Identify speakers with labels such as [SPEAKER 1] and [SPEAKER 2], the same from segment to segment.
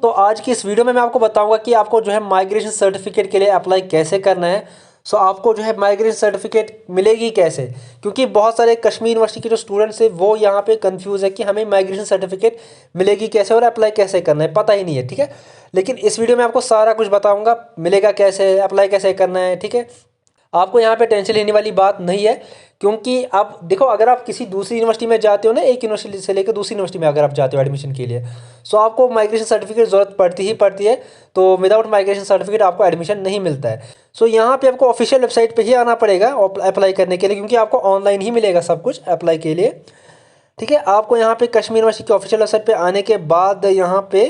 [SPEAKER 1] तो आज की इस वीडियो में मैं आपको बताऊंगा कि आपको जो है माइग्रेशन सर्टिफिकेट के लिए अप्लाई कैसे करना है। सो आपको जो है माइग्रेशन सर्टिफिकेट मिलेगी कैसे, क्योंकि बहुत सारे कश्मीर यूनिवर्सिटी के जो स्टूडेंट्स हैं वो यहाँ पे कंफ्यूज है कि हमें माइग्रेशन सर्टिफिकेट मिलेगी कैसे और अप्लाई कैसे करना है, पता ही नहीं है। ठीक है, लेकिन इस वीडियो में आपको सारा कुछ बताऊँगा, मिलेगा कैसे, अप्लाई कैसे करना है। ठीक है, आपको यहाँ पे टेंशन लेने वाली बात नहीं है, क्योंकि आप देखो, अगर आप किसी दूसरी यूनिवर्सिटी में जाते हो ना, एक यूनिवर्सिटी से लेकर दूसरी यूनिवर्सिटी में अगर आप जाते हो एडमिशन के लिए, सो आपको माइग्रेशन सर्टिफिकेट ज़रूरत पड़ती ही पड़ती है। तो विदाउट माइग्रेशन सर्टिफिकेट आपको एडमिशन नहीं मिलता है। सो यहाँ पे आपको ऑफिशियल वेबसाइट पे ही आना पड़ेगा अप्लाई करने के लिए, क्योंकि आपको ऑनलाइन ही मिलेगा सब कुछ अप्लाई के लिए। ठीक है, आपको यहाँ पे कश्मीर यूनिवर्सिटी के ऑफिशियल वेबसाइट पे आने के बाद यहाँ पे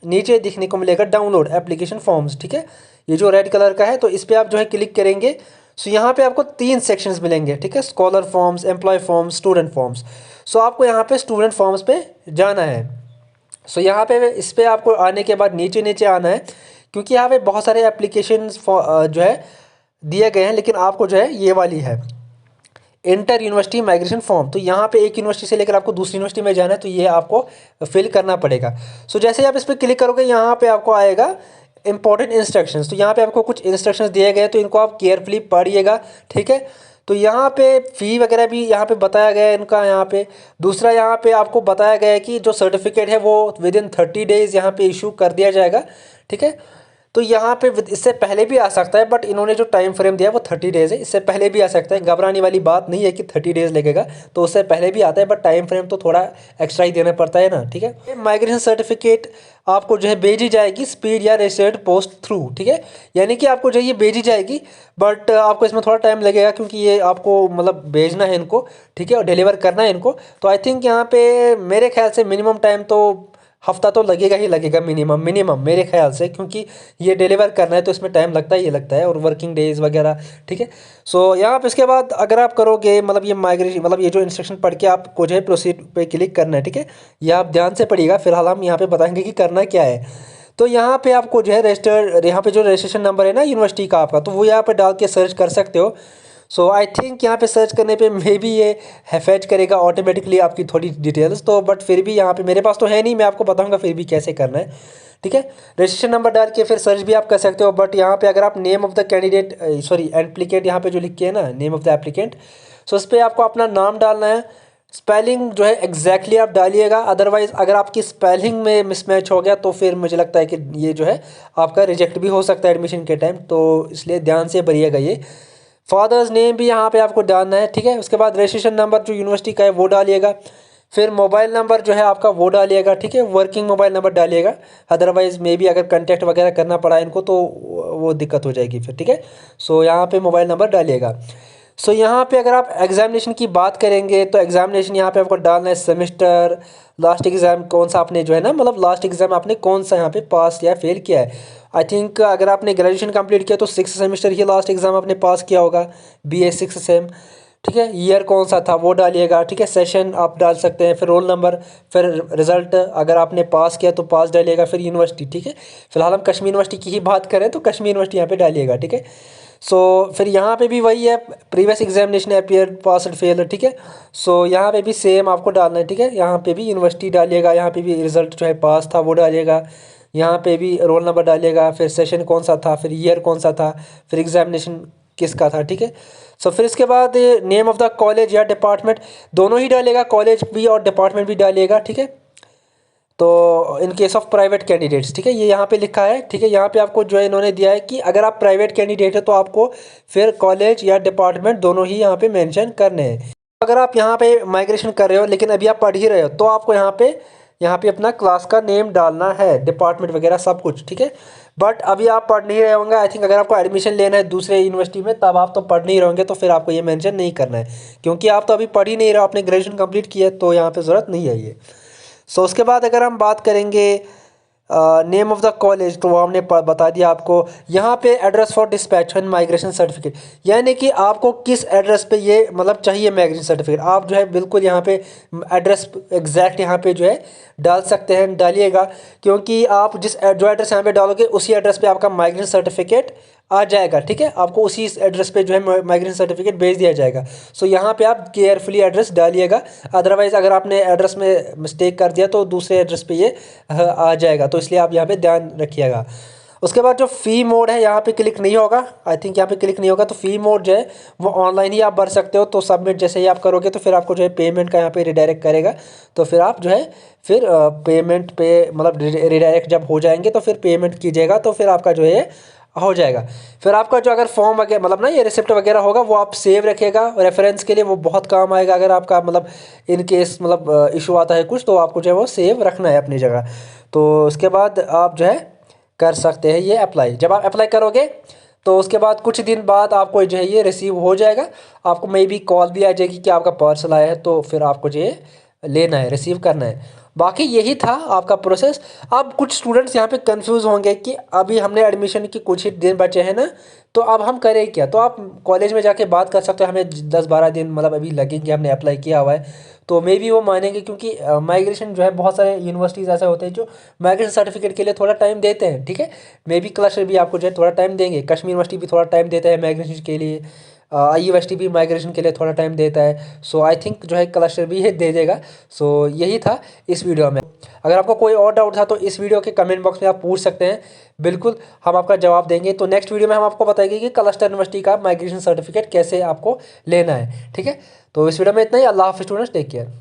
[SPEAKER 1] नीचे दिखने को मिलेगा डाउनलोड एप्लीकेशन फॉर्म्स। ठीक है, ये जो रेड कलर का है, तो इस पर आप जो है क्लिक करेंगे। सो यहाँ पे आपको 3 सेक्शंस मिलेंगे। ठीक है, scholar forms, employ forms, student forms. So आपको यहाँ पे स्टूडेंट फॉर्म्स पे जाना है। सो यहाँ पे इस पर आपको आने के बाद नीचे नीचे आना है, क्योंकि यहाँ पे बहुत सारे एप्लीकेशन जो है दिए गए हैं, लेकिन आपको जो है ये वाली है इंटर यूनिवर्सिटी माइग्रेशन फॉर्म। तो यहाँ पे एक यूनिवर्सिटी से लेकर आपको दूसरी यूनिवर्सिटी में जाना है, तो ये आपको फिल करना पड़ेगा। सो जैसे ही आप इस पर क्लिक करोगे, यहाँ पे आपको आएगा इंपॉर्टेंट इंस्ट्रक्शंस। तो यहाँ पे आपको कुछ इंस्ट्रक्शंस दिए गए हैं, तो इनको आप केयरफुली पढ़िएगा। ठीक है, तो यहाँ पे फ़ी वगैरह भी यहाँ पे बताया गया है इनका। यहाँ पे दूसरा यहाँ पे आपको बताया गया है कि जो सर्टिफिकेट है वो विद इन 30 डेज़ यहाँ पे इशू कर दिया जाएगा। ठीक है, तो यहाँ पे इससे पहले भी आ सकता है, बट इन्होंने जो टाइम फ्रेम दिया है वो 30 डेज़ है। इससे पहले भी आ सकता है, घबराने वाली बात नहीं है कि 30 डेज़ लगेगा, तो उससे पहले भी आता है, बट टाइम फ्रेम तो थोड़ा एक्स्ट्रा ही देना पड़ता है ना। ठीक है, माइग्रेशन सर्टिफिकेट आपको जो है भेजी जाएगी स्पीड या रजिस्टर्ड पोस्ट थ्रू। ठीक है, यानी कि आपको जो है ये भेजी जाएगी, बट आपको इसमें थोड़ा टाइम लगेगा, क्योंकि ये आपको मतलब भेजना है इनको। ठीक है, और डिलीवर करना है इनको। तो आई थिंक यहाँ पे मेरे ख्याल से मिनिमम टाइम तो हफ्ता तो लगेगा ही लगेगा, मिनिमम मेरे ख्याल से, क्योंकि ये डिलीवर करना है तो इसमें टाइम लगता ही लगता है, और वर्किंग डेज़ वगैरह। ठीक है, सो यहाँ पे इसके बाद अगर आप करोगे, मतलब ये माइग्रेशन, मतलब ये जो इंस्ट्रक्शन पढ़ के आपको जो है प्रोसीड पे क्लिक करना है। ठीक है, ये आप ध्यान से पढ़िएगा, फिलहाल हम यहाँ पे बताएंगे कि करना क्या है। तो यहाँ पे आपको जो है रजिस्टर्ड, यहाँ पे जो रजिस्ट्रेशन नंबर है ना यूनिवर्सिटी का आपका, तो वो यहाँ पे डाल के सर्च कर सकते हो। सो आई थिंक यहाँ पे सर्च करने पे मे बी ये फैच करेगा ऑटोमेटिकली आपकी थोड़ी डिटेल्स, तो बट फिर भी यहाँ पे मेरे पास तो है नहीं, मैं आपको बताऊँगा फिर भी कैसे करना है। ठीक है, रजिस्ट्रेशन नंबर डाल के फिर सर्च भी आप कर सकते हो, बट यहाँ पे अगर आप name of the candidate, sorry applicant, यहाँ पे जो लिख के है ना नेम ऑफ़ द एप्लीकेंट, सो उस पर आपको अपना नाम डालना है। स्पेलिंग जो है एग्जैक्टली आप डालिएगा, अदरवाइज़ अगर आपकी स्पेलिंग में मिसमैच हो गया तो फिर मुझे लगता है कि ये जो है आपका रिजेक्ट भी हो सकता है एडमिशन के टाइम, तो इसलिए ध्यान से भरिएगा ये। फादर्स नेम भी यहाँ पे आपको डालना है। ठीक है, उसके बाद रजिस्ट्रेशन नंबर जो यूनिवर्सिटी का है वो डालिएगा, फिर मोबाइल नंबर जो है आपका वो डालिएगा। ठीक है, वर्किंग मोबाइल नंबर डालिएगा, अदरवाइज़ मे बी अगर कांटेक्ट वगैरह करना पड़ा इनको तो वो दिक्कत हो जाएगी फिर। ठीक है, सो यहाँ पे मोबाइल नंबर डालिएगा। सो यहाँ पे अगर आप एग्जामिनेशन की बात करेंगे, तो एग्जामिनेशन यहाँ पे आपको डालना है सेमेस्टर, लास्ट एग्ज़ाम कौन सा आपने जो है ना, मतलब लास्ट एग्ज़ाम आपने कौन सा यहाँ पे पास या फेल किया है। आई थिंक अगर आपने ग्रेजुएशन कंप्लीट किया तो 6th सेमेस्टर ही लास्ट एग्ज़ाम आपने पास किया होगा, BA 6th सेम। ठीक है, ईयर कौन सा था वो डालिएगा। ठीक है, सेशन आप डाल सकते हैं, फिर रोल नंबर, फिर रिज़ल्ट, अगर आपने पास किया तो पास डालिएगा, फिर यूनिवर्सिटी। ठीक है, फिलहाल हम कश्मीर यूनिवर्सिटी की ही बात करें तो कश्मीर यूनिवर्सिटी यहाँ पे डालिएगा। ठीक है, सो फिर यहाँ पे भी वही है, previous examination appear pass and fail. ठीक है, सो यहाँ पे भी सेम आपको डालना है। ठीक है, यहाँ पे भी यूनिवर्सिटी डालिएगा, यहाँ पे भी रिज़ल्ट जो है पास था वो डालिएगा, यहाँ पे भी रोल नंबर डालिएगा, फिर सेशन कौन सा था, फिर ईयर कौन सा था, फिर एग्जामिनेशन किसका था। ठीक है, सो फिर इसके बाद नेम ऑफ़ द कॉलेज या डिपार्टमेंट दोनों ही डालिएगा, कॉलेज भी और डिपार्टमेंट भी डालिएगा। ठीक है, तो in case of private candidates. ठीक है, ये यहाँ पे लिखा है। ठीक है, यहाँ पे आपको जो है इन्होंने दिया है कि अगर आप प्राइवेट कैंडिडेट है तो आपको फिर कॉलेज या डिपार्टमेंट दोनों ही यहाँ पे मेंशन करने हैं। अगर आप यहाँ पे माइग्रेशन कर रहे हो लेकिन अभी आप पढ़ ही रहे हो, तो आपको यहाँ पे अपना क्लास का नेम डालना है, डिपार्टमेंट वगैरह सब कुछ। ठीक है, बट अभी आप पढ़ नहीं रहे होंगे, आई थिंक अगर आपको एडमिशन लेना है दूसरे यूनिवर्सिटी में तब आप तो पढ़ नहीं रहोगे, तो फिर आपको ये मेंशन नहीं करना है, क्योंकि आप तो अभी पढ़ ही नहीं रहे हो, आपने ग्रेजुएशन कंप्लीट किया है, तो यहाँ पे ज़रूरत नहीं है ये। सो उसके बाद अगर हम बात करेंगे नेम ऑफ़ द कॉलेज, तो वो हमने बता दिया आपको। यहाँ पे address for dispatch and migration certificate, यानी कि आपको किस एड्रेस पे ये मतलब चाहिए माइग्रेशन सर्टिफिकेट, आप जो है बिल्कुल यहाँ पे एड्रेस एग्जैक्ट यहाँ पे जो है डाल सकते हैं, डालिएगा, क्योंकि आप जो एड्रेस यहाँ पे डालोगे उसी एड्रेस पे आपका माइग्रेशन सर्टिफिकेट आ जाएगा, ठीक है। आपको उसी एड्रेस पे जो है माइग्रेशन सर्टिफिकेट भेज दिया जाएगा। सो यहाँ पे आप केयरफुली एड्रेस डालिएगा, अदरवाइज़ अगर आपने एड्रेस में मिस्टेक कर दिया तो दूसरे एड्रेस पे ये आ जाएगा, तो इसलिए आप यहाँ पे ध्यान रखिएगा। उसके बाद जो फ़ी मोड है यहाँ पे क्लिक नहीं होगा, आई थिंक यहाँ पे क्लिक नहीं होगा। तो फ़ी मोड जो है वो ऑनलाइन ही आप भर सकते हो। तो सबमिट जैसे ही आप करोगे तो फिर आपको जो है पेमेंट का यहाँ पे रिडायरेक्ट करेगा। तो फिर आप जो है फिर पेमेंट पे मतलब रिडायरेक्ट जब हो जाएंगे तो फिर पेमेंट कीजिएगा, तो फिर आपका जो है हो जाएगा। फिर आपका जो अगर फॉर्म वगैरह मतलब ना ये रिसिप्ट वगैरह होगा वो आप सेव रखिएगा रेफरेंस के लिए, वो बहुत काम आएगा। अगर आपका मतलब इन केस मतलब इशू आता है कुछ, तो आपको जो है वो सेव रखना है अपनी जगह। तो उसके बाद आप जो है कर सकते हैं ये अप्लाई। जब आप अप्लाई करोगे तो उसके बाद कुछ दिन बाद आपको जो है ये रिसीव हो जाएगा। आपको मे बी कॉल भी आ जाएगी कि आपका पार्सल आया है, तो फिर आपको जो है लेना है, रिसीव करना है। बाकी यही था आपका प्रोसेस। अब कुछ स्टूडेंट्स यहाँ पे कंफ्यूज होंगे कि अभी हमने एडमिशन की कुछ ही दिन बचे हैं ना, तो अब हम करें क्या। तो आप कॉलेज में जाके बात कर सकते हो, हमें 10-12 दिन मतलब अभी लगेंगे, हमने अप्लाई किया हुआ है। तो मे बी वो मानेंगे, क्योंकि माइग्रेशन जो है बहुत सारे यूनिवर्सिटीज़ ऐसे होते हैं जो माइग्रेशन सर्टिफिकेट के लिए थोड़ा टाइम देते हैं, ठीक है। मे बी क्लस्टर भी आपको जो है थोड़ा टाइम देंगे, कश्मीर यूनिवर्सिटी भी थोड़ा टाइम देता है माइग्रेशन के लिए, IUST भी माइग्रेशन के लिए थोड़ा टाइम देता है। सो आई थिंक जो है क्लस्टर भी ये दे देगा। सो यही था इस वीडियो में। अगर आपको कोई और डाउट था तो इस वीडियो के कमेंट बॉक्स में आप पूछ सकते हैं, बिल्कुल हम आपका जवाब देंगे। तो नेक्स्ट वीडियो में हम आपको बताएंगे कि क्लस्टर यूनिवर्सिटी का माइग्रेशन सर्टिफिकेट कैसे आपको लेना है, ठीक है। तो इस वीडियो में इतना ही। अल्लाह हाफिज़ स्टूडेंट्स, टेक केयर।